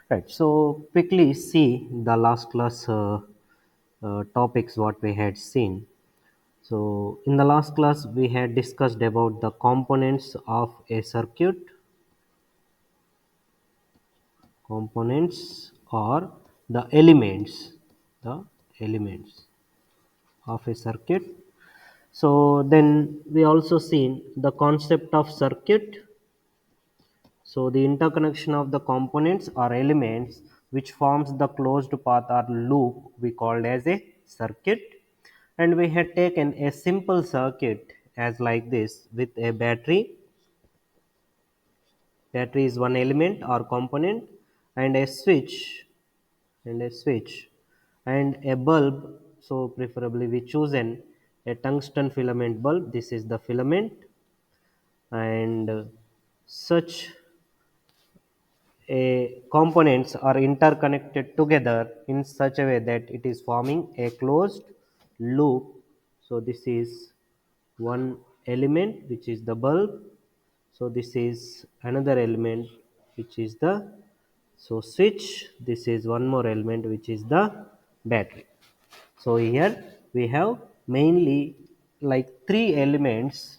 Right. So quickly see the last class topics what we had seen. So in the last class we had discussed about the components of a circuit, components or the elements of a circuit. So then we also seen the concept of circuit. So the interconnection of the components or elements which forms the closed path or loop we called as a circuit, and we had taken a simple circuit as like this with a battery. Battery is one element or component, and a switch and a bulb. So preferably we chosen a tungsten filament bulb. This is the filament, and such a components are interconnected together in such a way that it is forming a closed loop. So this is one element which is the bulb. So this is another element which is the switch. This is one more element which is the battery. So here we have mainly like three elements.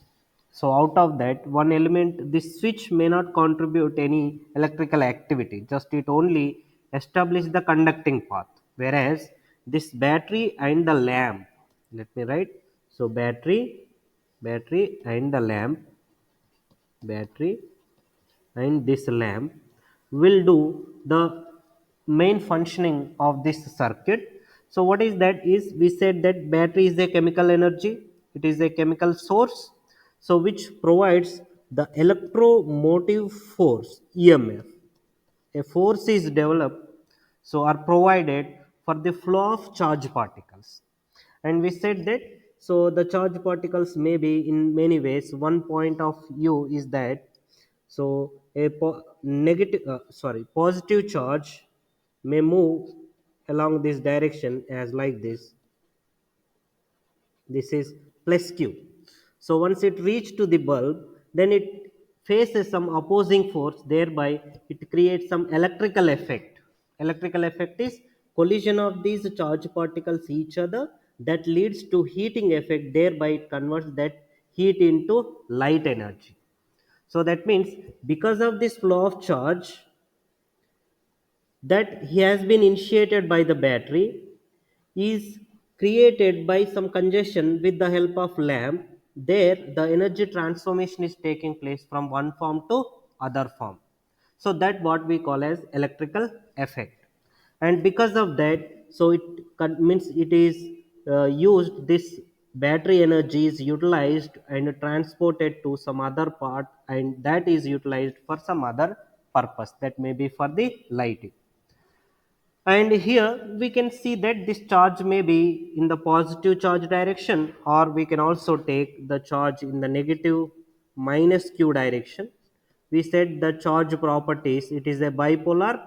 So out of that one element, this switch may not contribute any electrical activity, just it only establish the conducting path. Whereas this battery and the lamp, let me write. So battery and the lamp, battery and this lamp will do the main functioning of this circuit. So what is that is, we said that battery is a chemical energy, it is a chemical source, so which provides the electromotive force EMF. A force is developed, so are provided for the flow of charge particles. And we said that so the charge particles may be in many ways. One point of view is that so a positive charge may move along this direction as like this is plus q. So once it reaches to the bulb, then it faces some opposing force, thereby it creates some electrical effect. Electrical effect is collision of these charge particles each other, that leads to heating effect, thereby it converts that heat into light energy. So that means because of this flow of charge that has been initiated by the battery is created by some congestion with the help of lamp, there the energy transformation is taking place from one form to other form. So that what we call as electrical effect. And because of that, so it means it is used, this battery energy is utilized and transported to some other part, and that is utilized for some other purpose, that may be for the lighting. And here we can see that this charge may be in the positive charge direction, or we can also take the charge in the negative minus q direction. We said the charge properties, it is a bipolar,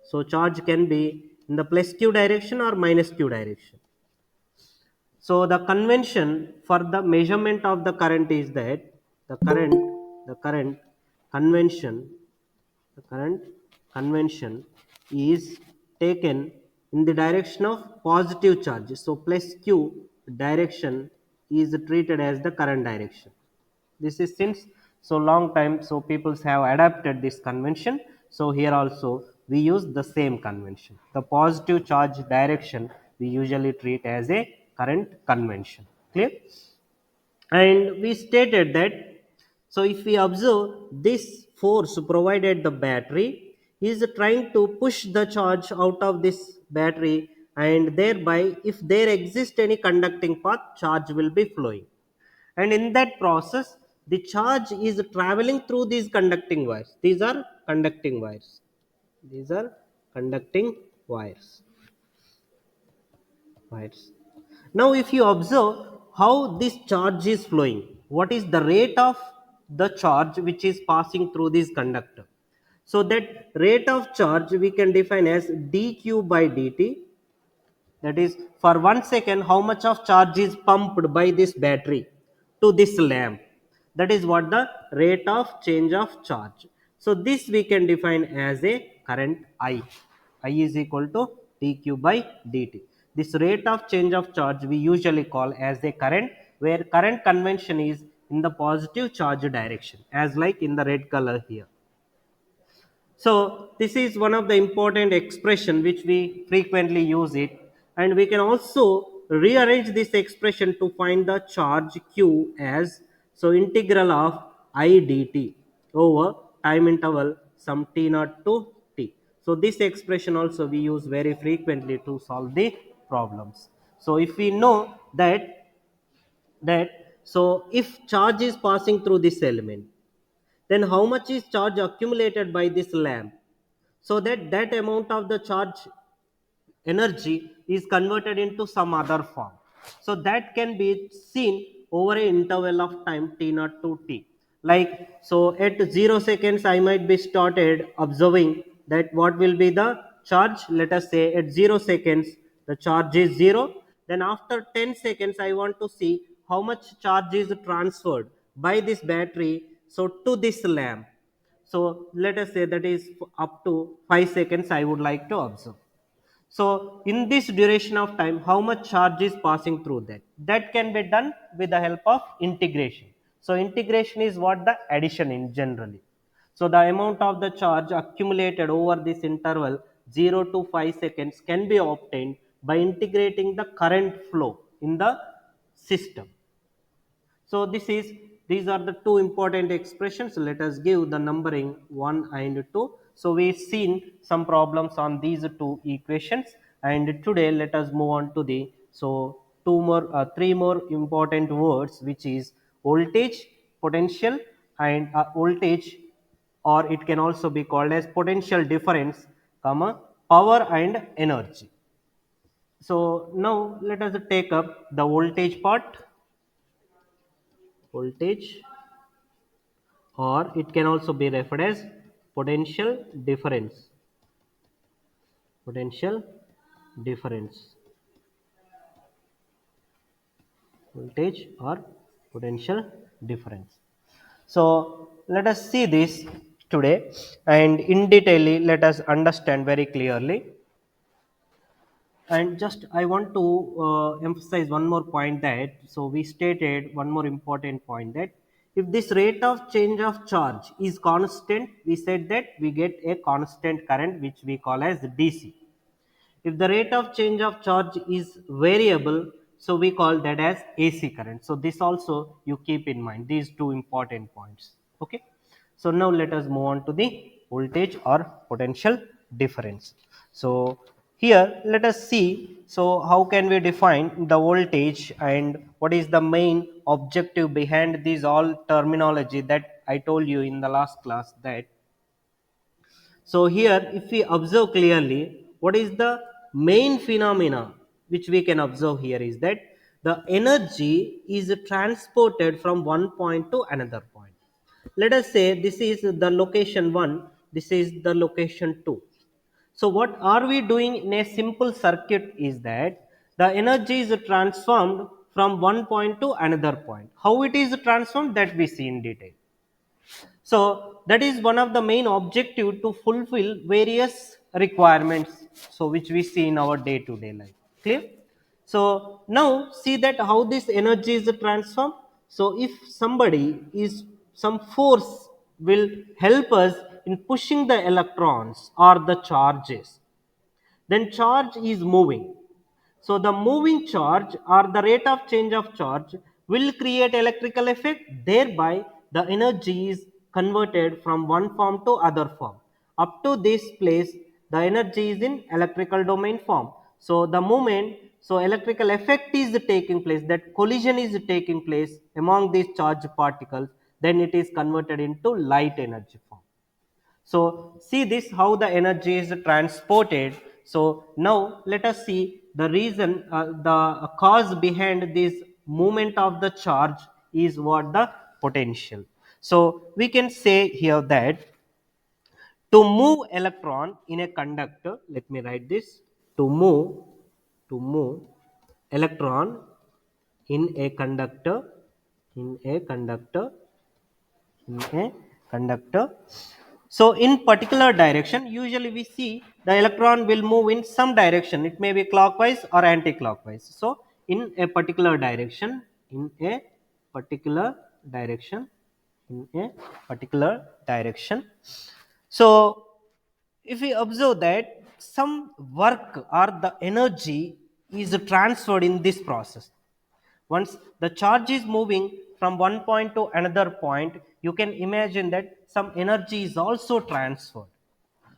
so charge can be in the plus q direction or minus q direction. So the convention for the measurement of the current is that the current convention the current convention is taken in the direction of positive charge. So plus q direction is treated as the current direction. This is since so long time, so people have adapted this convention. So here also we use the same convention. The positive charge direction we usually treat as a current convention. Clear? And we stated that so if we observe this force provided the battery is trying to push the charge out of this battery, and thereby if there exists any conducting path, charge will be flowing. And in that process the charge is traveling through these conducting wires. These are conducting wires, these are conducting wires wires. Now, if you observe how this charge is flowing, what is the rate of the charge which is passing through this conductor? So, that rate of charge we can define as dq by dt. That is, for 1 second, how much of charge is pumped by this battery to this lamp. That is what the rate of change of charge. So, this we can define as a current I. I is equal to dq by dt. This rate of change of charge we usually call as a current, where current convention is in the positive charge direction, as like in the red color here. So this is one of the important expression which we frequently use it, and we can also rearrange this expression to find the charge q as so integral of I dt over time interval some t naught to t. So this expression also we use very frequently to solve the problems. So if we know that so if charge is passing through this element, then how much is charge accumulated by this lamp, so that amount of the charge energy is converted into some other form. So that can be seen over an interval of time t naught to t. Like so at 0 seconds I might be started observing that what will be the charge. Let us say at 0 seconds the charge is 0. Then after 10 seconds I want to see how much charge is transferred by this battery so to this lamp. So let us say that is up to 5 seconds I would like to observe. So in this duration of time, how much charge is passing through that? That can be done with the help of integration. So integration is what the addition in generally. So the amount of the charge accumulated over this interval 0 to 5 seconds can be obtained by integrating the current flow in the system. So these are the two important expressions. Let us give the numbering 1 and 2. So we've seen some problems on these two equations, and today let us move on to the three more important words, which is voltage, potential, and voltage, or it can also be called as potential difference, comma power and energy. So now let us take up the voltage part. Voltage, or it can also be referred as potential difference. Potential difference. Voltage or potential difference. So let us see this today, and in detail let us understand very clearly. And just I want to emphasize one more point, that so we stated one more important point, that if this rate of change of charge is constant, we said that we get a constant current which we call as DC. If the rate of change of charge is variable, so we call that as AC current. So this also you keep in mind, these two important points. Okay. So now let us move on to the voltage or potential difference. So here let us see, so how can we define the voltage and what is the main objective behind these all terminology that I told you in the last class. That so here if we observe clearly, what is the main phenomena which we can observe here is that the energy is transported from one point to another point. Let us say this is the location 1, this is the location 2. So what are we doing in a simple circuit is that the energy is transformed from one point to another point. How it is transformed, that we see in detail. So that is one of the main objective to fulfill various requirements, so which we see in our day to day life. Clear? So now see that how this energy is transformed. So if somebody is some force will help us in pushing the electrons or the charges, then charge is moving. So the moving charge or the rate of change of charge will create electrical effect, thereby the energy is converted from one form to other form. Up to this place the energy is in electrical domain form. So the moment, so electrical effect is taking place, that collision is taking place among these charged particles, then it is converted into light energy form. So see this how the energy is transported. So now let us see the reason, the cause behind this movement of the charge is what the potential. So we can say here that to move electron in a conductor, let me write this, to move electron in a conductor, in a conductor, in a conductor. So in particular direction, usually we see the electron will move in some direction. It may be clockwise or anti-clockwise. So in a particular direction, in a particular direction, in a particular direction. So if we observe that some work or the energy is transferred in this process. Once the charge is moving from one point to another point, you can imagine that some energy is also transferred,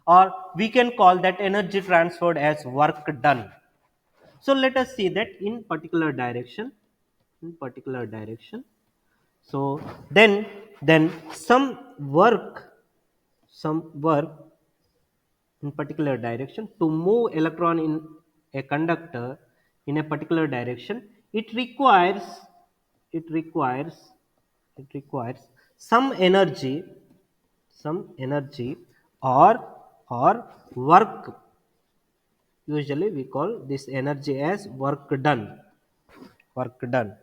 or we can call that energy transferred as work done. So let us see that in particular direction, in particular direction. So then some work, some work in particular direction to move electron in a conductor in a particular direction, it requires, it requires it requires some energy, some energy, or or work. Usually we call this energy as work done, work done.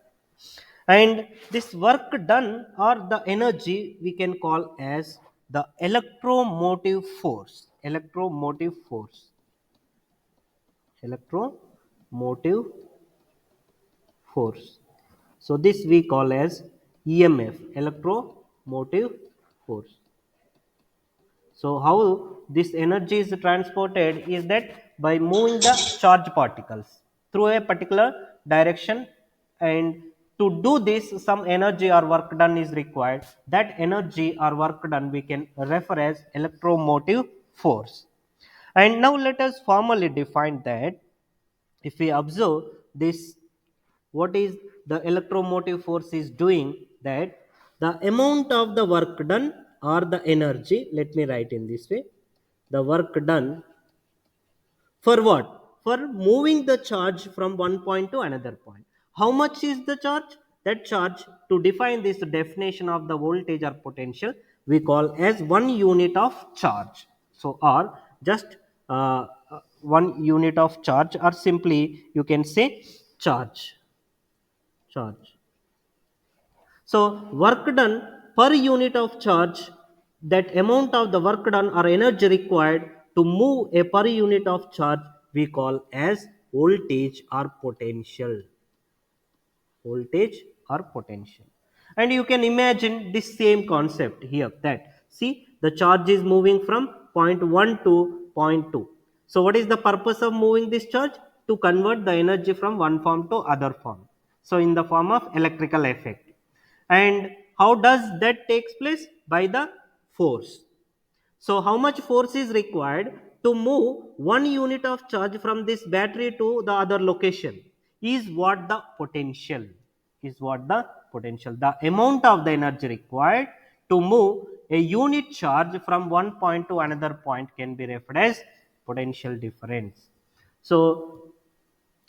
And this work done or the energy we can call as the electromotive force, electromotive force, electromotive force. So this we call as EMF, electromotive force. So how this energy is transported is that by moving the charge particles through a particular direction, and to do this some energy or work done is required. That energy or work done we can refer as electromotive force. And now let us formally define that. If we observe this, what is the electromotive force is doing, that the amount of the work done or the energy, let me write in this way, the work done for what, for moving the charge from one point to another point. How much is the charge? That charge, to define this definition of the voltage or potential, we call as 1 unit of charge. So or just one unit of charge, or simply you can say charge, charge. So work done per unit of charge, that amount of the work done or energy required to move a per unit of charge, we call as voltage or potential, voltage or potential. And you can imagine this same concept here, that see the charge is moving from point 1 to point 2. So what is the purpose of moving this charge? To convert the energy from one form to other form, so in the form of electrical effect. And how does that takes place? By the force. So how much force is required to move 1 unit of charge from this battery to the other location is what the potential, is what the potential. The amount of the energy required to move a unit charge from one point to another point can be referred as potential difference. So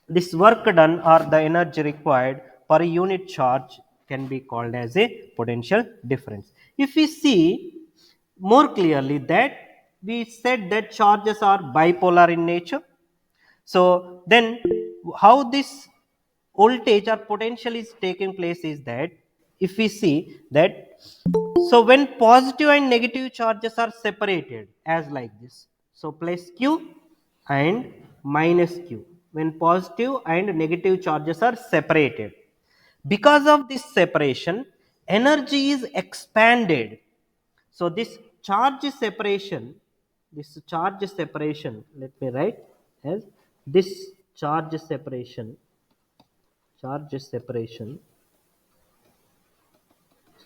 this work done or the energy required per unit charge can be called as a potential difference. If we see more clearly that we said that charges are bipolar in nature. So then how this voltage or potential is taking place is that, if we see that, so when positive and negative charges are separated as like this, so plus q and minus q, when positive and negative charges are separated, because of this separation energy is expanded. So this charge separation, this charge separation, let me write as this charge separation, charge separation,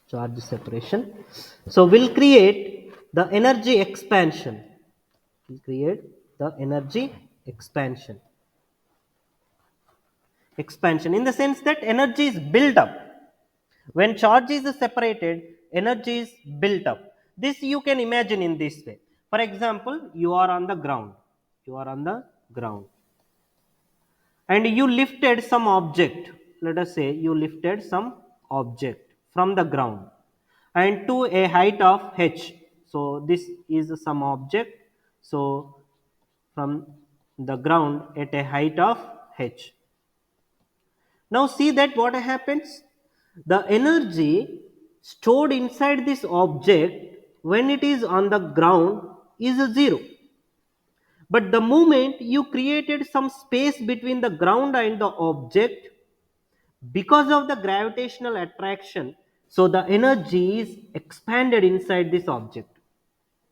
charge separation. So will create the energy expansion, will create the energy expansion, expansion in the sense that energy is built up. When charge is separated, energy is built up. This you can imagine in this way. For example, you are on the ground, you are on the ground, and you lifted some object. Let us say you lifted some object from the ground and to a height of h. So this is some object. So from the ground at a height of h. Now see that what happens? The energy stored inside this object when it is on the ground is a 0. But the moment you created some space between the ground and the object, because of the gravitational attraction, so the energy is expanded inside this object.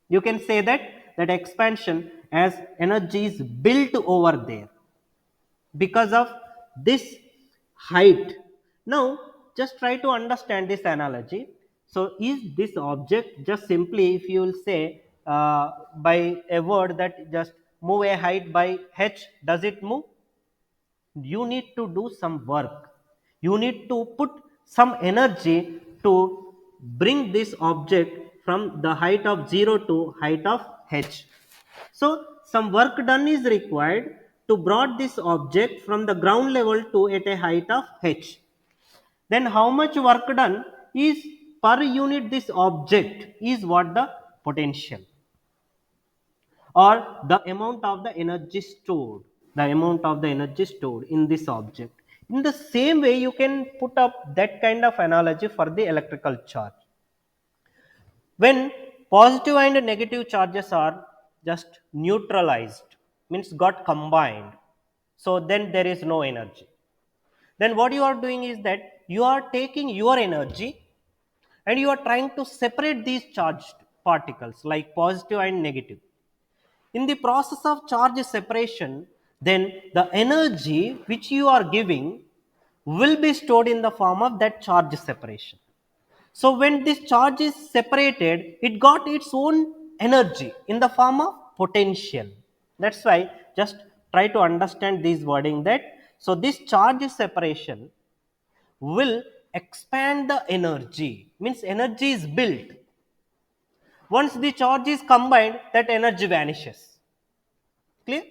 You can say that that expansion as energy is built over there because of this height. Now just try to understand this analogy. So is this object just simply, if you will say by a word that just move a height by h, does it move? You need to do some work, you need to put some energy to bring this object from the height of 0 to height of h. So some work done is required to brought this object from the ground level to at a height of h. Then how much work done is per unit this object is what the potential, or the amount of the energy stored, the amount of the energy stored in this object. In the same way you can put up that kind of analogy for the electrical charge. When positive and negative charges are just neutralized, means got combined, so then there is no energy. Then what you are doing is that you are taking your energy and you are trying to separate these charged particles like positive and negative. In the process of charge separation, then the energy which you are giving will be stored in the form of that charge separation. So when this charge is separated, it got its own energy in the form of potential. That's why just try to understand this wording that so this charge separation will expand the energy, means energy is built. Once the charge is combined, that energy vanishes. Clear?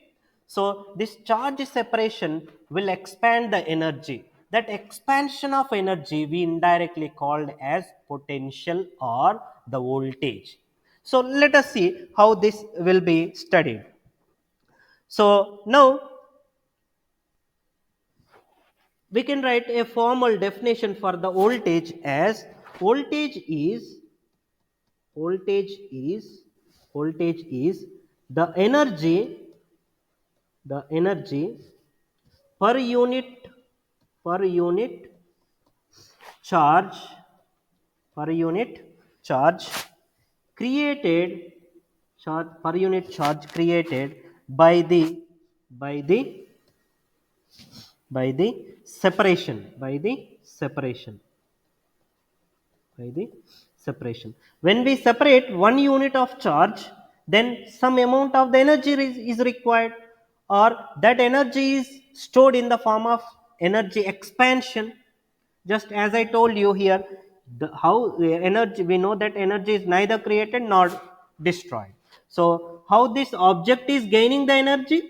So this charge separation will expand the energy. That expansion of energy we indirectly called as potential or the voltage. So let us see how this will be studied. So now we can write a formal definition for the voltage as voltage is voltage is voltage is the energy per unit per unit charge per unit charge created per unit charge created by the by the by the separation by the separation by the separation. When we separate one unit of charge, then some amount of the energy is required, or that energy is stored in the form of energy expansion. Just as I told you here, how energy, we know that energy is neither created nor destroyed. So how this object is gaining the energy?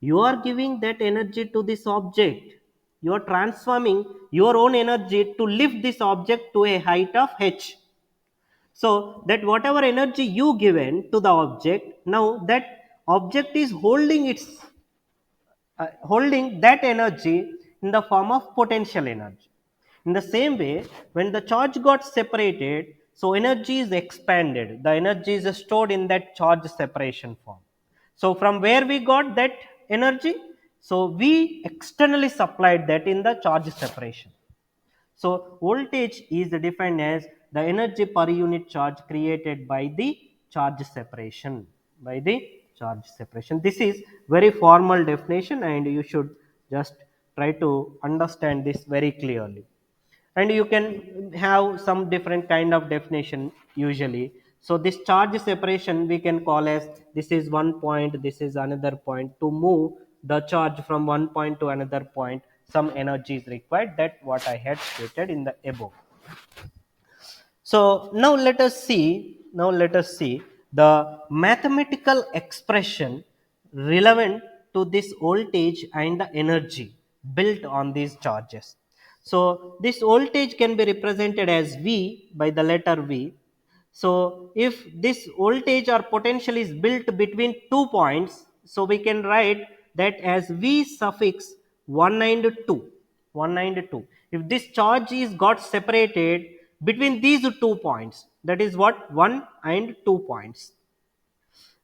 You are giving that energy to this object. You are transforming your own energy to lift this object to a height of h. So that whatever energy you given to the object, now that object is holding that energy in the form of potential energy. In the same way, when the charge got separated, so energy is expanded. The energy is stored in that charge separation form. So from where we got that energy? So we externally supplied that in the charge separation. So voltage is defined as the energy per unit charge created by the charge separation. By the charge separation. This is very formal definition, and you should just try to understand this very clearly. And you can have some different kind of definition usually. So this charge separation we can call as this is one point, this is another point. To move the charge from one point to another point, some energy is required, that what I had stated in the above. So now let us see the mathematical expression relevant to this voltage and the energy built on these charges. So this voltage can be represented as V by the letter V. So if this voltage or potential is built between 2 points, so we can write that as V suffix 1 and 2. 1 and 2. If this charge is got separated between these 2 points, that is what 1 and 2 points.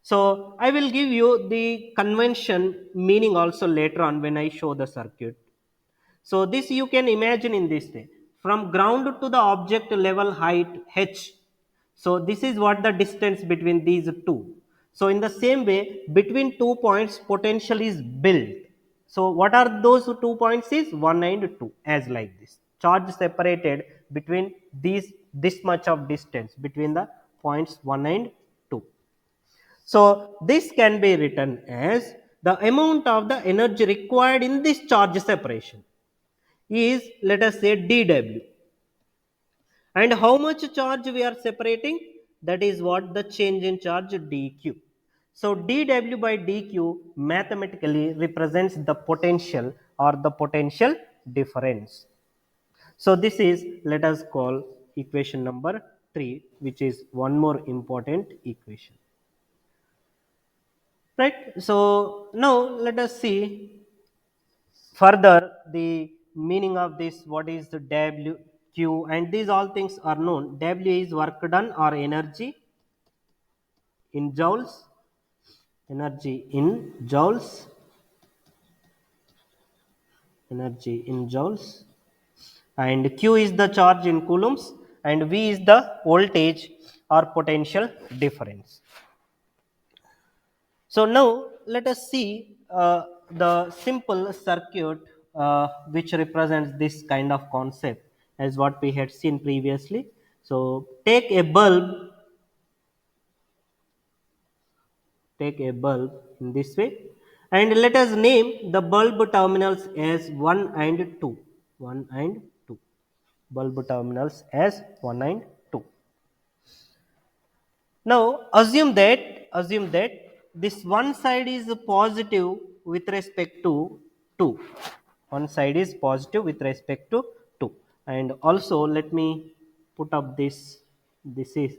So I will give you the convention meaning also later on when I show the circuit. So this you can imagine in this way. From ground to the object level height h. So this is what the distance between these two. So in the same way, between 2 points potential is built. So what are those 2 points is 1 and 2 as like this. Charge separated between these this much of distance between the points 1 and 2. So this can be written as the amount of the energy required in this charge separation is, let us say, dW, and how much charge we are separating, that is what the change in charge dq. So dW by dq mathematically represents the potential or the potential difference. So this is, let us call, equation number 3, which is one more important equation, right? So now let us see further the meaning of this. What is the W, Q, and these all things are known. W is work done or energy in joules, energy in joules, energy in joules, and Q is the charge in coulombs, and V is the voltage or potential difference. So now let us see the simple circuit which represents this kind of concept as what we had seen previously. So take a bulb in this way, and let us name the bulb terminals as 1 and 2. 1 and 2. Bulb terminals as 1 and 2. Now assume that this one side is positive with respect to 2. One side is positive with respect to 2. And also let me put up this. This is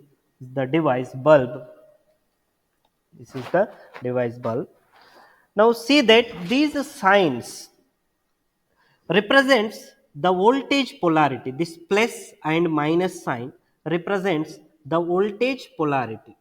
the device bulb. This is the device bulb. Now see that these signs represents the voltage polarity. This plus and minus sign represents the voltage polarity.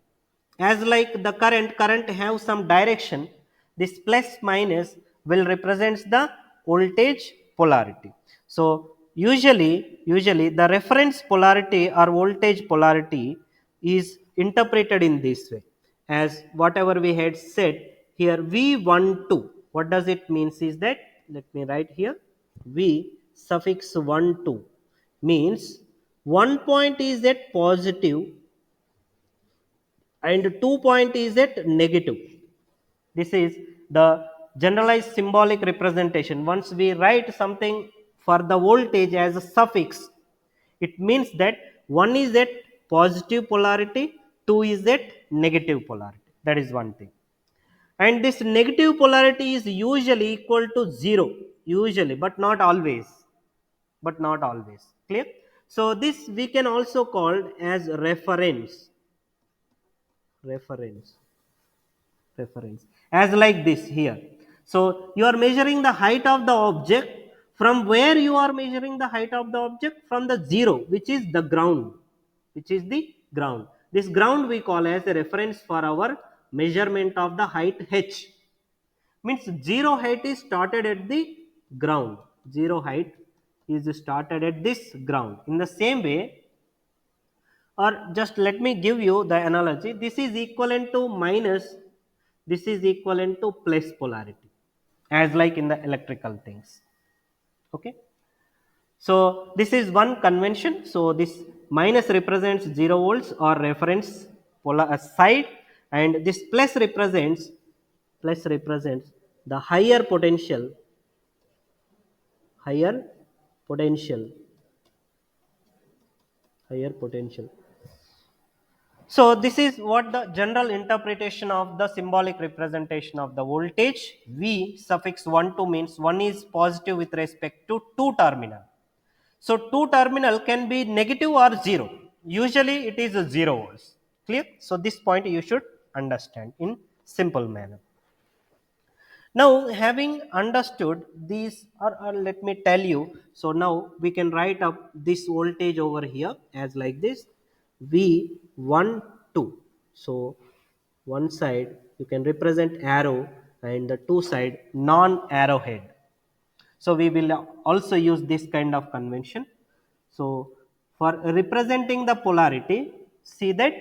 As like the current have some direction, this plus minus will represents the voltage polarity. So usually the reference polarity or voltage polarity is interpreted in this way, as whatever we had said here V12. What does it means is that, let me write here, V suffix 1 2 means one point is at positive and 2 point is at negative. This is the generalized symbolic representation. Once we write something for the voltage as a suffix, it means that one is at positive polarity, two is at negative polarity. That is one thing. And this negative polarity is usually equal to 0, usually, but not always. But not always. Clear? So this we can also call as reference. Reference. Reference, as like this here. So you are measuring the height of the object. From where you are measuring the height of the object? From the 0, which is the ground. Which is the ground. This ground we call as a reference for our measurement of the height h. Means 0 height is started at the ground. 0 height is started at this ground. In the same way, or just let me give you the analogy, this is equivalent to minus, this is equivalent to plus polarity, as like in the electrical things. Okay, so this is one convention. So this minus represents 0 volts or reference side, and this plus represents the higher potential higher potential. So this is what the general interpretation of the symbolic representation of the voltage. V suffix 1 2 means one is positive with respect to two terminal. So two terminal can be negative or 0. Usually it is a 0 volts. Clear? So this point you should understand in simple manner. Now, having understood these, or let me tell you, so now we can write up this voltage over here as like this V12. So, one side you can represent arrow and the two side non arrowhead. So, we will also use this kind of convention. So, for representing the polarity, see that,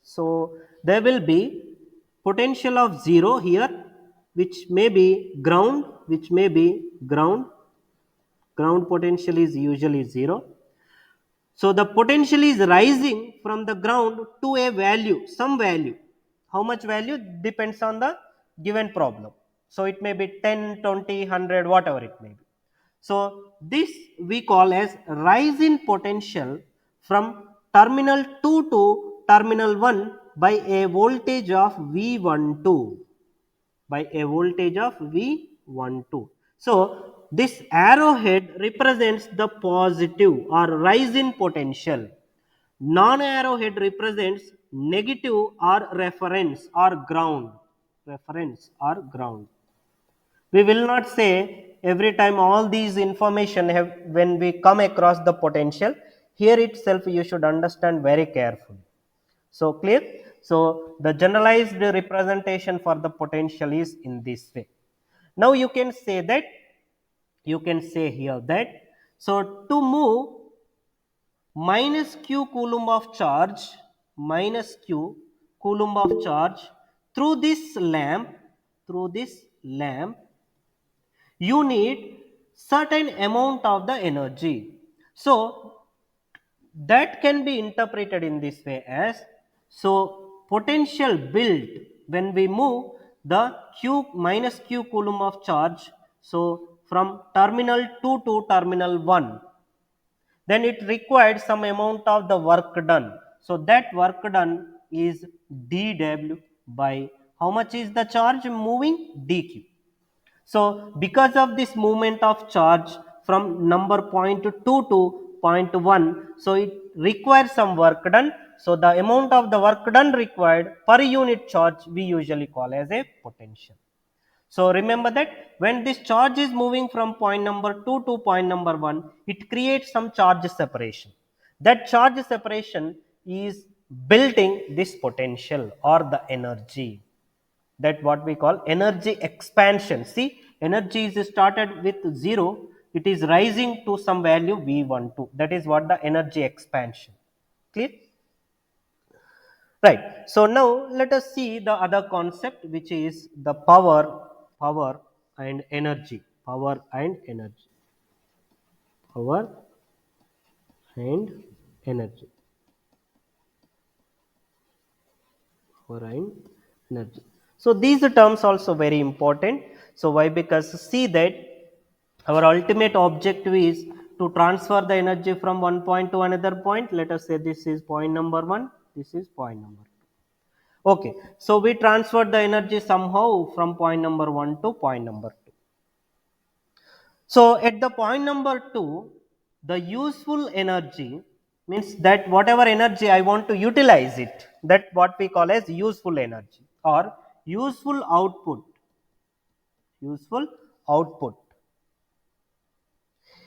so there will be potential of 0 here, which may be ground, which may be ground. Ground potential is usually 0. So the potential is rising from the ground to a value, some value. How much value depends on the given problem. So it may be 10, 20, 100, whatever it may be. So this we call as rise in potential from terminal 2 to terminal 1 by a voltage of V12, by a voltage of V12. So this arrowhead represents the positive or rise in potential. Non-arrowhead represents negative or reference or ground. Reference or ground. We will not say every time all these information have, when we come across the potential, here itself you should understand very carefully. So clear? So the generalized representation for the potential is in this way. Now you can say that, you can say here that, so to move minus q coulomb of charge, minus q coulomb of charge through this lamp, through this lamp, you need certain amount of the energy. So that can be interpreted in this way as, so potential built when we move the q minus q coulomb of charge, so from terminal 2 to terminal 1, then it required some amount of the work done. So that work done is dw by how much is the charge moving, dq. So because of this movement of charge from number point 2 to point 1, so it requires some work done. So the amount of the work done required per unit charge we usually call as a potential. So remember that when this charge is moving from point number 2 to point number 1, it creates some charge separation. That charge separation is building this potential or the energy, that what we call energy expansion. See, energy is started with 0, it is rising to some value V12. That is what the energy expansion. Clear? Right. So now let us see the other concept, which is the power and energy. Power and energy. Power and energy. Power and energy. So these terms also very important. So why? Because see that our ultimate objective is to transfer the energy from one point to another point. Let us say this is point number 1, this is point number 2. Okay, so we transfer the energy somehow from point number 1 to point number 2. So at the point number 2, the useful energy means that whatever energy I want to utilize it, that what we call as useful energy or useful output. Useful output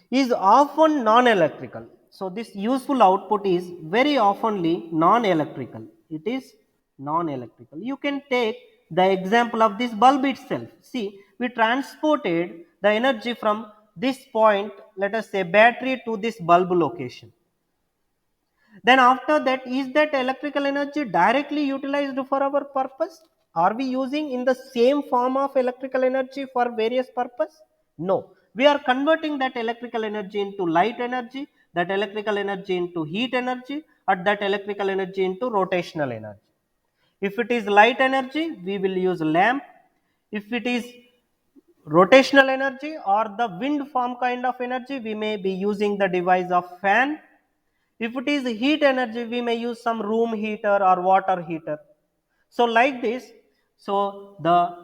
is often non-electrical. So this useful output is very oftenly non-electrical. It is non-electrical. You can take the example of this bulb itself. See, we transported the energy from this point, let us say battery, to this bulb location. Then after that, is that electrical energy directly utilized for our purpose? Are we using in the same form of electrical energy for various purpose? No. We are converting that electrical energy into light energy, that electrical energy into heat energy, or that electrical energy into rotational energy. If it is light energy, we will use lamp. If it is rotational energy or the wind farm kind of energy, we may be using the device of fan. If it is heat energy, we may use some room heater or water heater. So like this, so the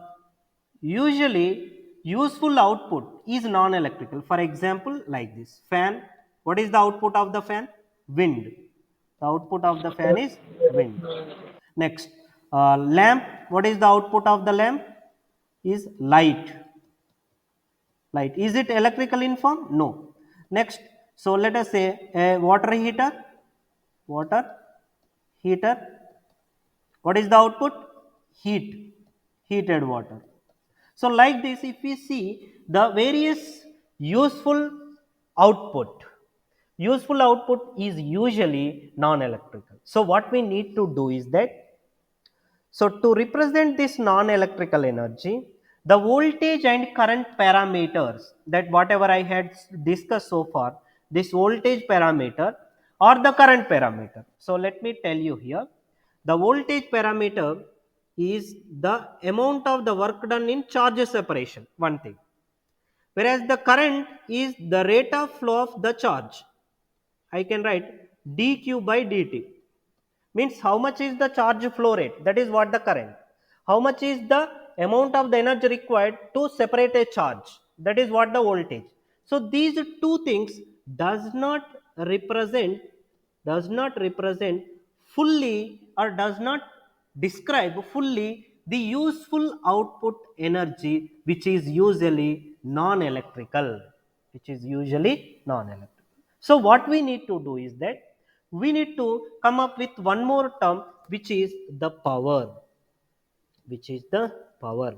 usually useful output is non-electrical. For example, like this fan. What is the output of the fan? Wind. The output of the fan is wind. Next, lamp. What is the output of the lamp? is light. Light. Is it electrical in form? No. Next, so let us say a water heater. Water heater. What is the output? Heat. Heated water. So like this, if we see the various useful output, useful output is usually non-electrical. So what we need to do is that, so to represent this non-electrical energy, the voltage and current parameters, that whatever I had discussed so far, this voltage parameter or the current parameter. So let me tell you here, the voltage parameter is the amount of the work done in charge separation, one thing. Whereas the current is the rate of flow of the charge. I can write dq by dt, means how much is the charge flow rate, that is what the current. How much is the amount of the energy required to separate a charge, that is what the voltage. So these two things does not represent does not represent fully, or does not describe fully the useful output energy, which is usually non electrical, so what we need to do is that we need to come up with one more term, which is the power, which is the power.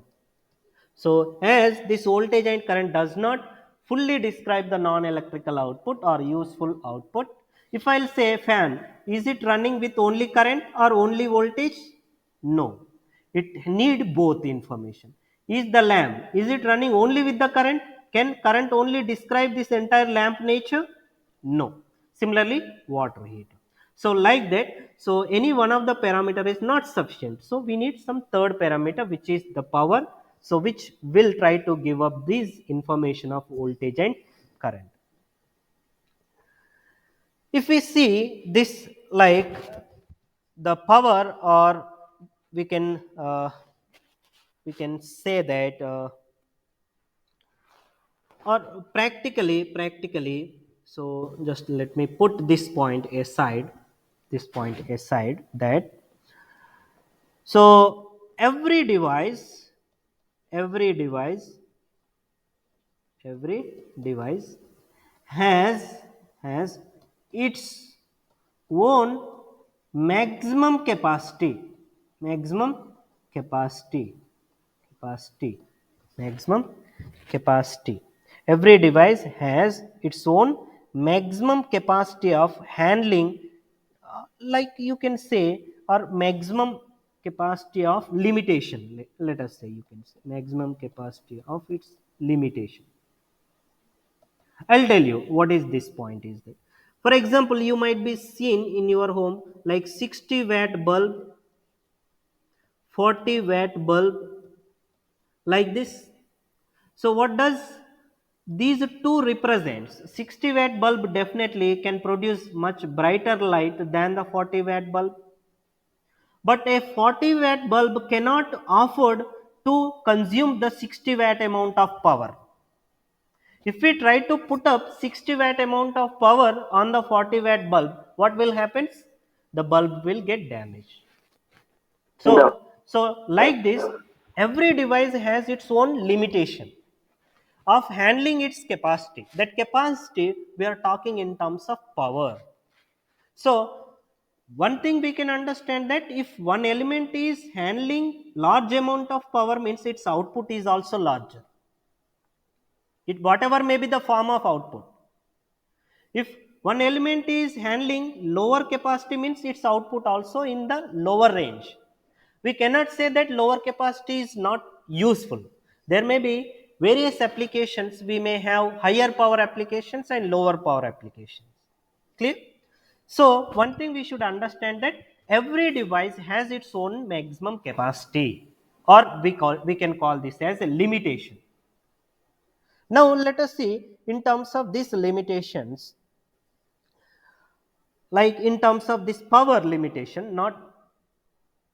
So as this voltage and current does not fully describe the non electrical output or useful output, if I'll say fan, is it running with only current or only voltage? No, it need both information. Is the lamp, is it running only with the current? Can current only describe this entire lamp nature? No. Similarly, water heater. So like that, so any one of the parameter is not sufficient. So we need some third parameter, which is the power. So which will try to give up this information of voltage and current. If we see this like the power, or we can say that, or practically, so just let me put this point aside, that, so every device every device has its own maximum capacity, maximum capacity capacity maximum capacity. Every device has its own maximum capacity of handling, like you can say, or maximum capacity of limitation. Let us say, you can say maximum capacity of its limitation. I'll tell you what is this point is that. For example, you might be seen in your home like 60-watt bulb, 40-watt bulb, like this. So what does these two represents? 60-watt bulb definitely can produce much brighter light than the 40-watt bulb. But a 40-watt bulb cannot afford to consume the 60-watt amount of power. If we try to put up 60-watt amount of power on the 40-watt bulb, what will happen? The bulb will get damaged. So like this, every device has its own limitation of handling its capacity. That capacity we are talking in terms of power. So one thing we can understand, that if one element is handling large amount of power, means its output is also larger. It whatever may be the form of output. If one element is handling lower capacity, means its output also in the lower range. We cannot say that lower capacity is not useful. There may be various applications. We may have higher power applications and lower power applications. Clear? So one thing we should understand, that every device has its own maximum capacity, or we can call this as a limitation. Now let us see in terms of these limitations, like in terms of this power limitation, not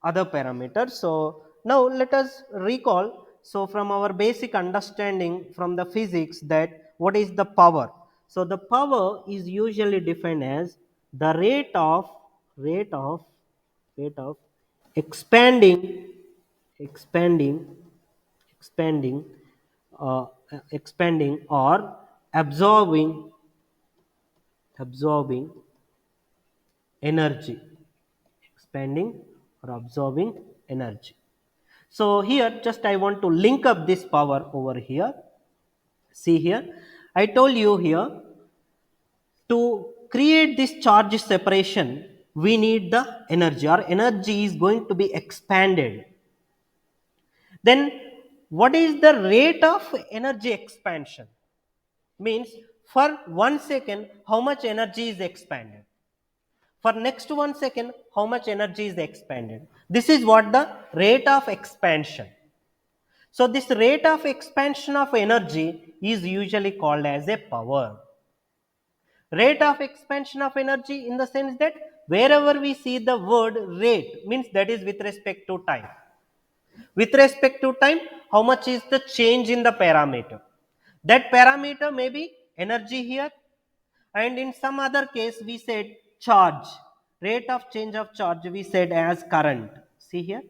other parameters. So now let us recall, so from our basic understanding from the physics, that what is the power. So the power is usually defined as the rate of rate of expanding expanding expanding, uh, expanding or absorbing energy, expanding or absorbing energy. So here just I want to link up this power over here. See here, I told you here to create this charge separation we need the energy, or energy is going to be expanded. Then what is the rate of energy expansion? Means for 1 second how much energy is expanded, for next 1 second how much energy is expanded. This is what the rate of expansion. So this rate of expansion of energy is usually called as a power. Rate of expansion of energy in the sense that wherever we see the word rate means that is with respect to time. With respect to time, how much is the change in the parameter? That parameter may be energy here, and in some other case we said charge. Rate of change of charge we said as current. See here.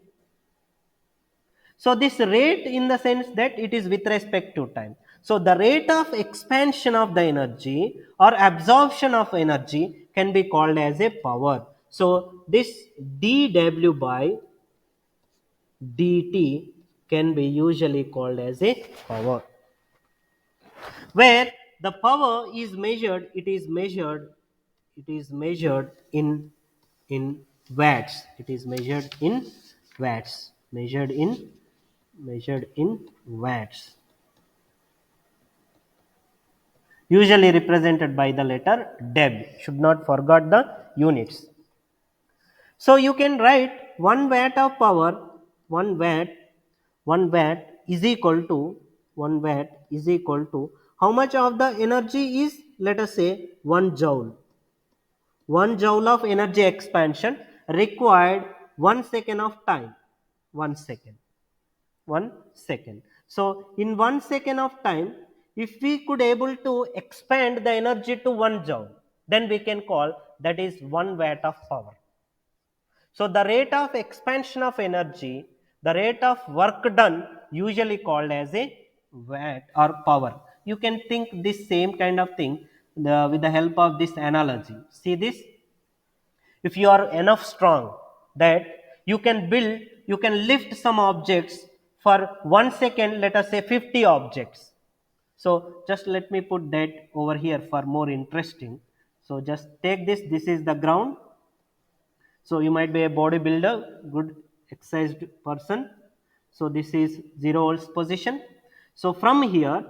So this rate in the sense that it is with respect to time. So the rate of expansion of the energy or absorption of energy can be called as a power. So this dW by dt can be usually called as a power, where the power is measured, it is measured in watts, it is measured in watts, measured in watts, usually represented by the letter deb. Should not forget the units. So you can write 1 watt of power, 1 watt, 1 watt is equal to 1 watt is equal to how much of the energy is, let us say 1 joule. 1 joule of energy expansion required 1 second of time. 1 second. 1 second. So in 1 second of time, if we could able to expand the energy to 1 joule, then we can call that is 1 watt of power. So the rate of expansion of energy, the rate of work done usually called as a watt or power. You can think this same kind of thing with the help of this analogy. See this? If you are enough strong that you can lift some objects for 1 second, let us say 50 objects. So just let me put that over here for more interesting. So just take this, this is the ground. So you might be a bodybuilder, good exercised person. So this is 0 volts position. So from here,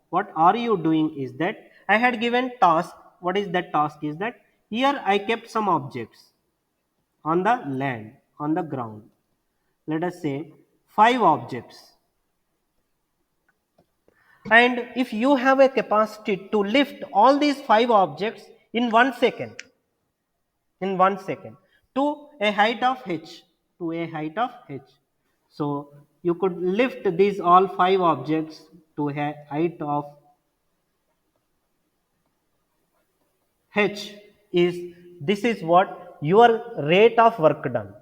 what are you doing is that I had given task. What is that task? Is that here I kept some objects on the land, on the ground. Let us say 5 objects. And if you have a capacity to lift all these 5 objects in 1 second, in 1 second to a height of h, to a height of h, so you could lift these all 5 objects to a height of h, is this is what your rate of work done,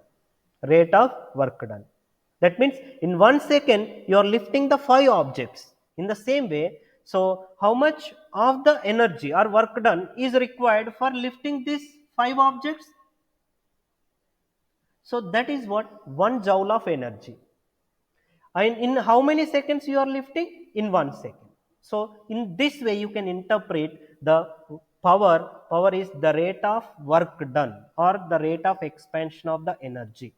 rate of work done. That means in 1 second you are lifting the 5 objects. In the same way, so how much of the energy or work done is required for lifting these 5 objects? So that is what 1 joule of energy. And in how many seconds you are lifting? In 1 second. So in this way you can interpret the power. Power is the rate of work done or the rate of expansion of the energy.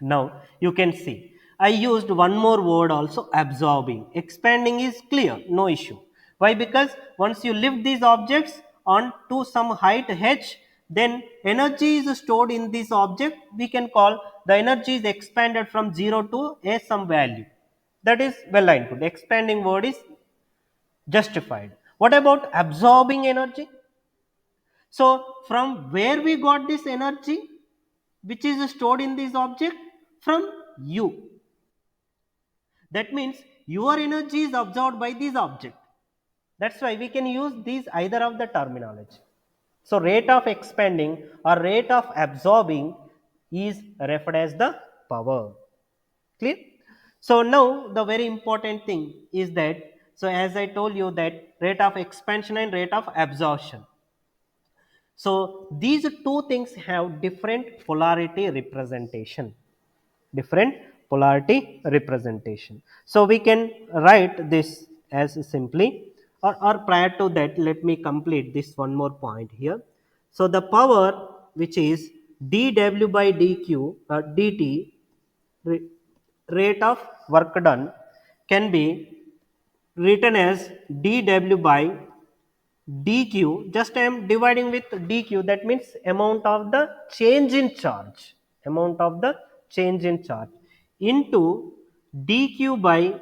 Now you can see I used one more word also, absorbing. Expanding is clear, no issue. Why? Because once you lift these objects on to some height h, then energy is stored in this object. We can call the energy is expanded from 0 to a some value. That is well understood. Expanding word is justified. What about absorbing energy? So from where we got this energy which is stored in this object? From you. That means your energy is absorbed by this object. That's why we can use these either of the terminology. So rate of expanding or rate of absorbing is referred as the power. Clear? So now the very important thing is that, so as I told you, that rate of expansion and rate of absorption. So these two things have different polarity representation. Different polarity representation. So we can write this as simply, or prior to that, let me complete this one more point here. So the power which is dw by dq dt, rate of work done, can be written as dw by dq. Just I am dividing with dq, that means amount of the change in charge, amount of the change in charge, into dq by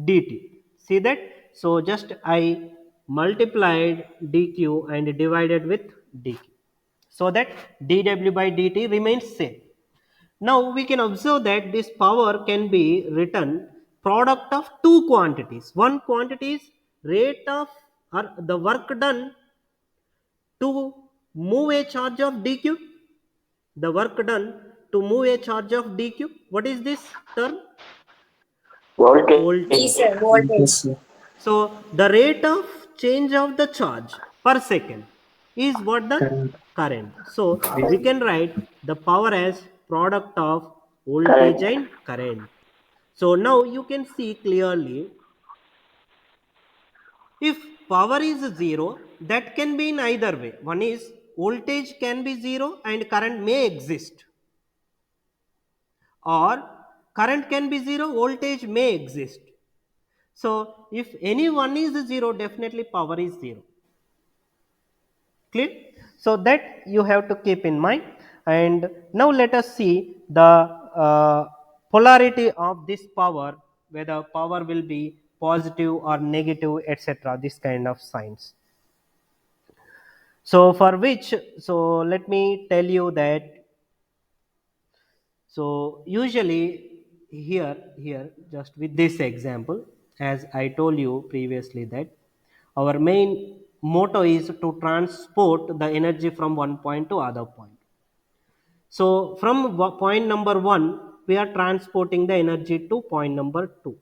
dt. See that? So just I multiplied dq and divided with dq, so that dw by dt remains same. Now we can observe that this power can be written product of two quantities. One quantity is rate of, or the work done to move a charge of dq, the work done to move a charge of dq. What is this term? Voltage. Yes, Voltage. sir. Yes, Voltage. sir. So the rate of change of the charge per second is what? The Current. current. So we Yes. can write the power as product of voltage Current. and current. So now you can see clearly, if power is 0, that can be in either way. One is voltage can be 0 and current may exist, or current can be 0, voltage may exist. So if any one is 0, definitely power is 0. Clear? So that you have to keep in mind. And now let us see the polarity of this power, whether power will be positive or negative, etc. This kind of signs. So for which, so let me tell you that, so usually here just with this example, as I told you previously, that our main motto is to transport the energy from one point to other point. So from point number 1, we are transporting the energy to point number 2.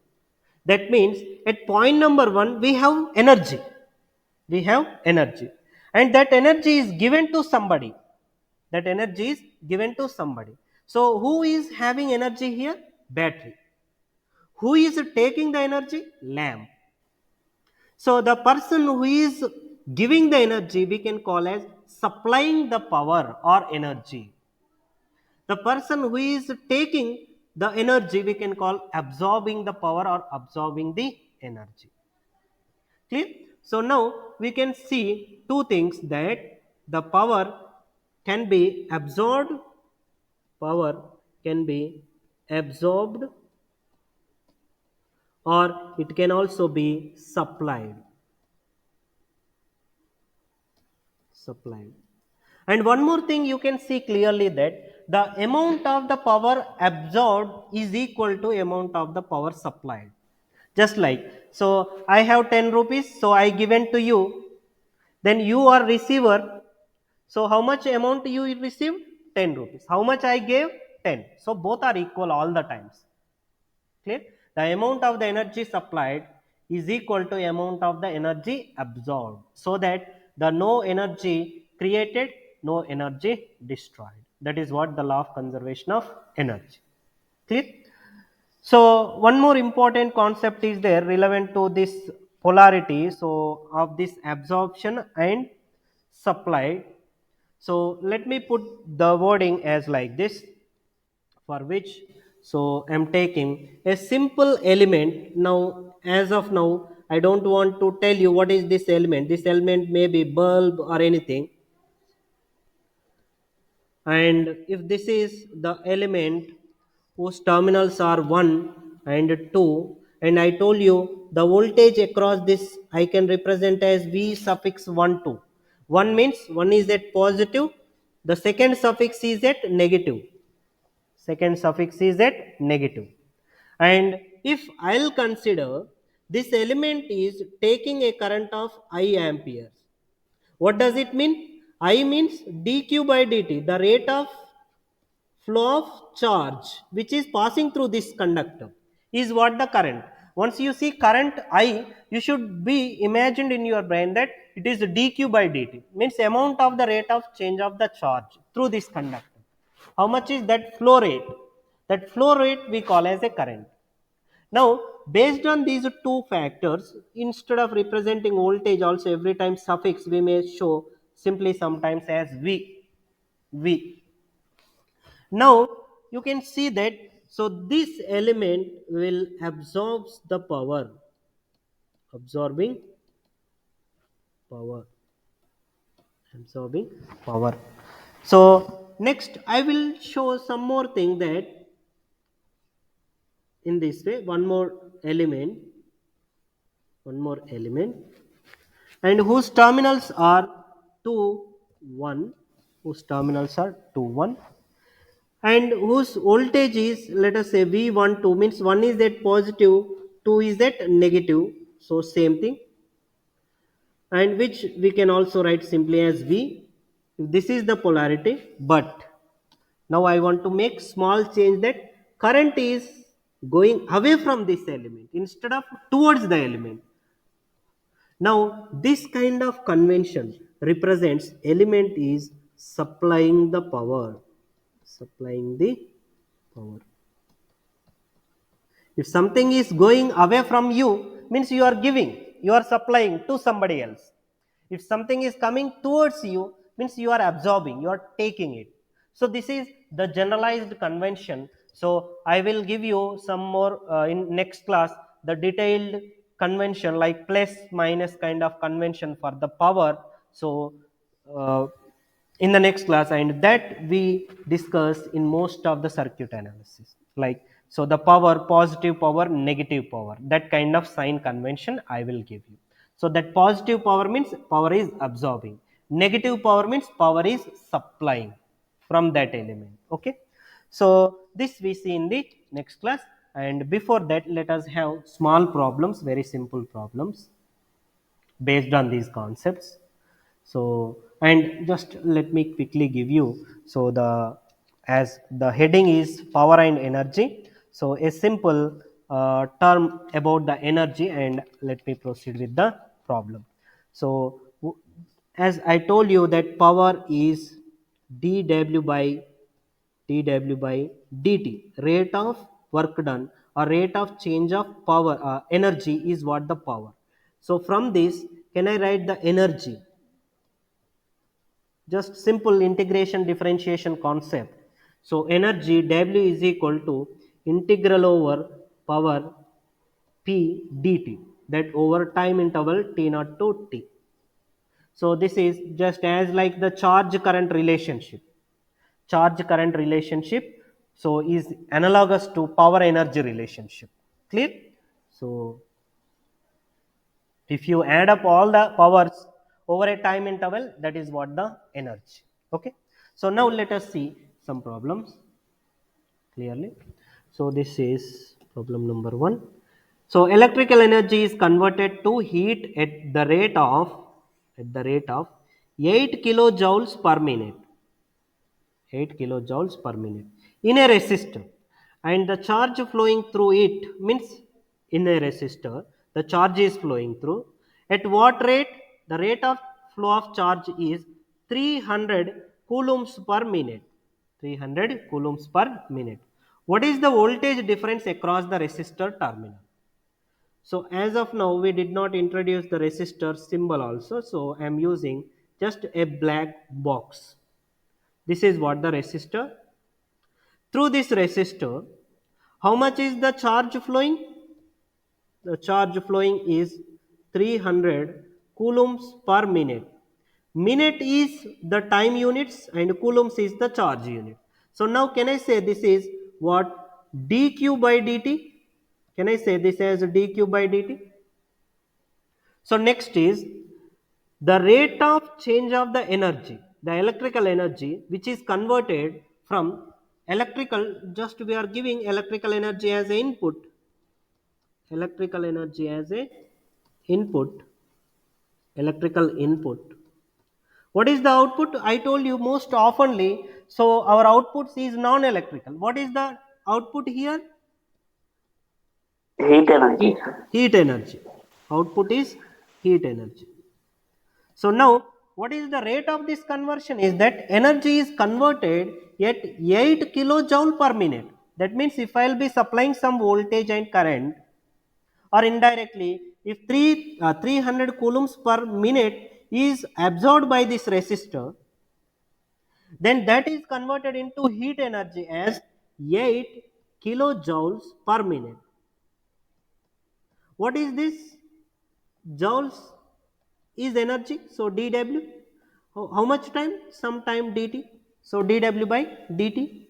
That means at point number 1 we have energy. We have energy. And that energy is given to somebody. That energy is given to somebody. So who is having energy here? Battery. Who is taking the energy? Lamp. So the person who is giving the energy we can call as supplying the power or energy. The person who is taking the energy we can call absorbing the power or absorbing the energy. Clear? So now we can see two things, that the can be absorbed, power can be absorbed, or it can also be supplied. Supplied. And one more thing you can see clearly, that the amount of the power absorbed is equal to amount of the power supplied. Just like, so I have 10 rupees, so I given to you, then you are receiver. So how much amount you received? 10 rupees. How much I gave? 10. So both are equal all the times. Clear? The amount of the energy supplied is equal to amount of the energy absorbed, so that the no energy created, no energy destroyed. That is what the law of conservation of energy. Clear? So one more important concept is there relevant to this polarity, so of this absorption and supply. So let me put the wording as like this, for which, so I am taking a simple element. Now as of now I don't want to tell you what is this element. This element may be bulb or anything, and if this is the element whose terminals are 1 and 2, and I told you the voltage across this I can represent as V suffix 1 2. 1 means 1 is at positive, the second suffix is at negative, second suffix is at negative. And if I'll consider this element is taking a current of I amperes, what does it mean? I means dq by dt, the rate of flow of charge which is passing through this conductor. is what the current. Once you see current I, you should be imagined in your brain that it is dq by dt, means amount of the rate of change of the charge through this conductor. How much is that flow rate? That flow rate we call as a current. Now, based on these two factors, instead of representing voltage also every time suffix, we may show simply sometimes as v. Now you can see that, so this element will absorbs the power, absorbing power, absorbing power. So next I will show some more thing, that in this way one more element, and whose terminals are 2 1, whose terminals are 2 1, and whose voltage is, let us say, V12, means one is at positive, two is at negative, so same thing, and which we can also write simply as V. This is the polarity, but now I want to make small change, that current is going away from this element instead of towards the element. Now this kind of convention represents element is supplying the power, supplying the power. If something is going away from you, means you are giving, you are supplying to somebody else. If something is coming towards you, means you are absorbing, you are taking it. So this is the generalized convention. So I will give you some more in next class, the detailed convention like plus minus kind of convention for the power. So uh, in the next class, and that we discuss in most of the circuit analysis, like, so the power, positive power, negative power, that kind of sign convention I will give you. So that positive power means power is absorbing, negative power means power is supplying from that element. Okay, so this we see in the next class, and before that let us have small problems, very simple problems based on these concepts. So, and just let me quickly give you, so the, as the heading is power and energy, so a simple term about the energy, and let me proceed with the problem. So as I told you that power is dw by dt, rate of work done or rate of change of power, energy is what the power. So from this, can I write the energy? Just simple integration differentiation concept. So energy W is equal to integral over power P dt, that over time interval t naught to t. So this is just as like the charge current relationship. Charge current relationship, so is analogous to power energy relationship. Clear? So if you add up all the powers over a time interval, that is what the energy. Okay, so now let us see some problems clearly. So this is problem number 1. So electrical energy is converted to heat at the rate of 8 kilojoules per minute, 8 kilojoules per minute in a resistor, and the charge flowing through it, means in a resistor the charge is flowing through at what rate? The rate of flow of charge is 300 coulombs per minute, 300 coulombs per minute. What is the voltage difference across the resistor terminal? So as of now we did not introduce the resistor symbol also, so I am using just a black box. This is what the resistor. Through this resistor, how much is the charge flowing? The charge flowing is 300 coulombs per minute. Minute is the time units and coulombs is the charge unit. So now can I say this is what? dq by dt? Can I say this as dq by dt? So next is the rate of change of the energy, the electrical energy, which is converted from electrical, just we are giving electrical energy as a input, electrical energy as a input, electrical input. What is the output? I told you most oftenly, so our output is non-electrical. What is the output here? Heat energy. Heat energy. Output is heat energy. So now what is the rate of this conversion is that energy is converted at 8 kilojoule per minute. That means if I will be supplying some voltage and current, or indirectly if 300 coulombs per minute is absorbed by this resistor, then that is converted into heat energy as 8 kilojoules per minute. What is this? Joules is energy, so dW. How much time? Some time dt, so dW by dt.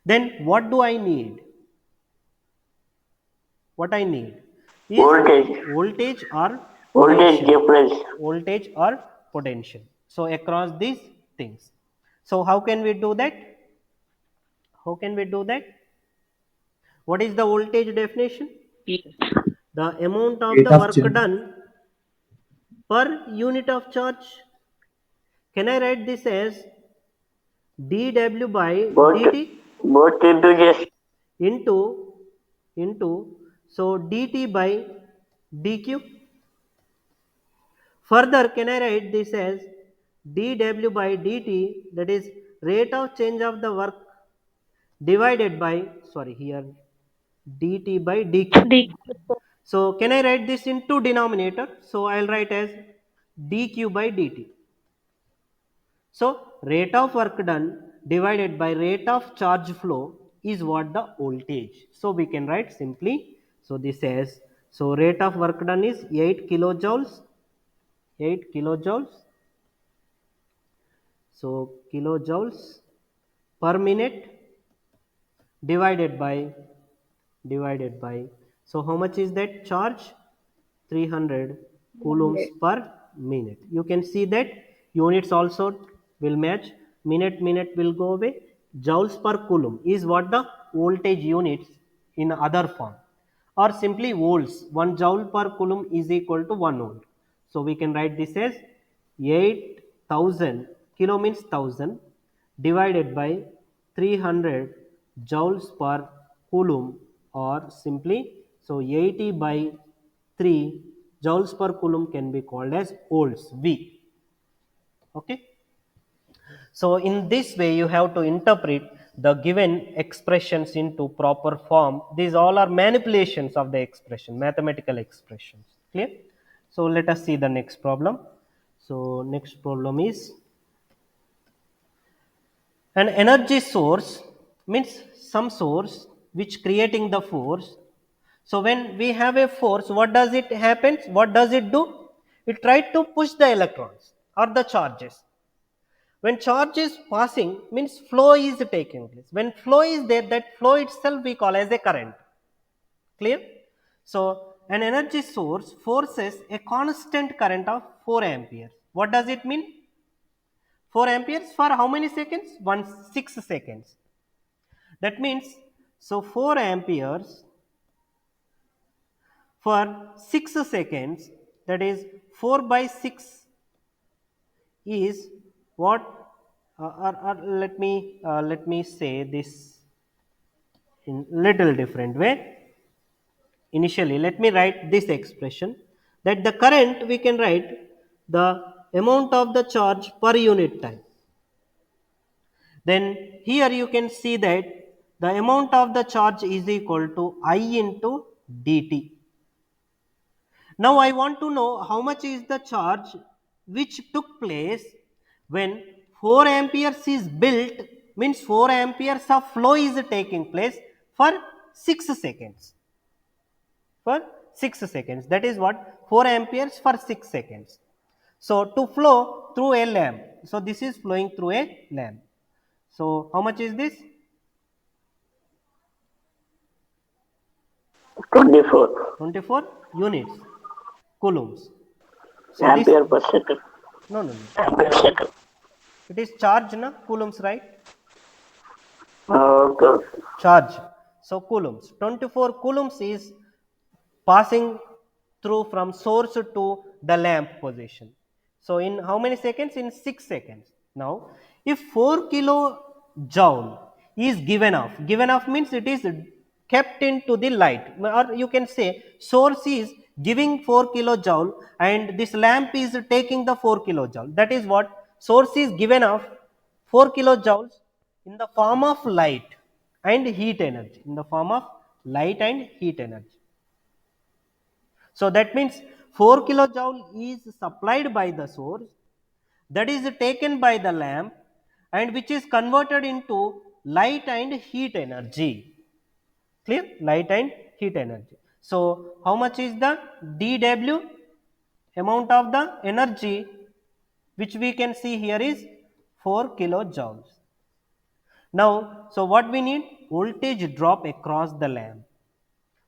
Then what do I need? What I need is Voltage. voltage or Voltage potential. difference. Voltage or potential. So across these things. So how can we do that? How can we do that? What is the voltage definition? The amount of Rate the of work change. done per unit of charge. Can I write this as dW by Both dt both into just into into so dt by dq? Further, can I write this as dW by dt, that is rate of change of the work divided by, sorry here, dt by dq. So can I write this in two denominator? So I will write as dq by dt. So rate of work done divided by rate of charge flow is what the voltage. So we can write simply, so this is, so rate of work done is 8 kilojoules, 8 kilojoules. So kilojoules per minute divided by, so how much is that charge? 300 coulombs per minute. You can see that units also will match, minute will go away. Joules per coulomb is what the voltage units in other form, or simply volts. 1 joule per coulomb is equal to 1 volt. So we can write this as 8000, kilo means 1000, divided by 300 joules per coulomb, or simply, so 80 by 3 joules per coulomb can be called as volts V. Okay. So in this way you have to interpret the given expressions into proper form. These all are manipulations of the expression, mathematical expressions. Clear? So let us see the next problem. So next problem is, an energy source means some source which creating the force. So when we have a force, what does it happens? What does it do? It tries to push the electrons or the charges. When charge is passing, means flow is taking place. When flow is there, that flow itself we call as a current. Clear? So an energy source forces a constant current of 4 amperes. What does it mean? 4 amperes for how many seconds? 6 seconds. That means, so 4 amperes for 6 seconds, that is 4 by 6 is what, or let me say this in little different way. Initially let me write this expression, that the current we can write the amount of the charge per unit time. Then here you can see that the amount of the charge is equal to I into dt. Now I want to know how much is the charge which took place when 4 amperes is built, means 4 amperes of flow is taking place for 6 seconds. For 6 seconds, that is what, 4 amperes for 6 seconds. So to flow through a lamp, so this is flowing through a lamp. So how much is this? 24 24 units, coulombs. So this, ampere per second. no, Ampere second. it is charge, na, coulombs, right? Okay. Charge. So coulombs, 24 coulombs is passing through from source to the lamp position. So in how many seconds? In 6 seconds. Now if 4 kilojoule is given off means it is kept into the light, or you can say source is giving 4 kilojoule and this lamp is taking the 4 kilojoule. That is what source is given of 4 kilojoules in the form of light and heat energy, in the form of light and heat energy. So that means 4 kilojoule is supplied by the source, that is taken by the lamp and which is converted into light and heat energy. Clear? Light and heat energy. So how much is the dW? Amount of the energy which we can see here is 4 kilojoules. Now, so what we need? Voltage drop across the lamp.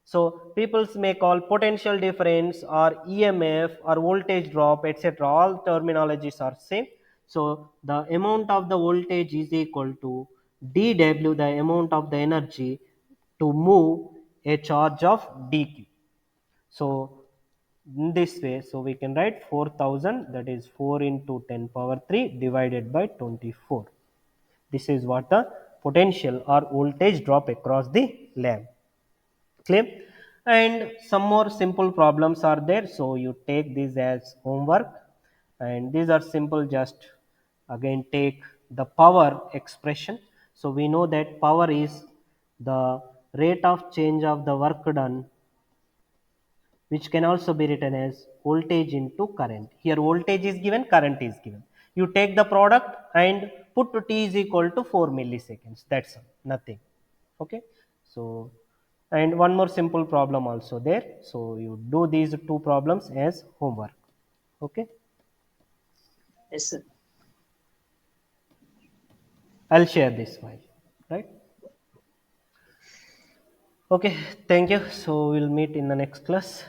So people may call potential difference or EMF or voltage drop, etc. All terminologies are same. So the amount of the voltage is equal to dW, the amount of the energy to move a charge of dq. So in this way, so we can write 4000, that is 4 into 10 power 3 divided by 24. This is what the potential or voltage drop across the lamp. Clear? And some more simple problems are there, so you take this as homework, and these are simple. Just again take the power expression. So we know that power is the rate of change of the work done, which can also be written as voltage into current. Here voltage is given, current is given. You take the product and put t is equal to 4 milliseconds. That's all, nothing. Okay. So, and one more simple problem also there. So you do these two problems as homework. Okay. Yes, sir. I'll share this file. Right. Okay. Thank you. So we'll meet in the next class.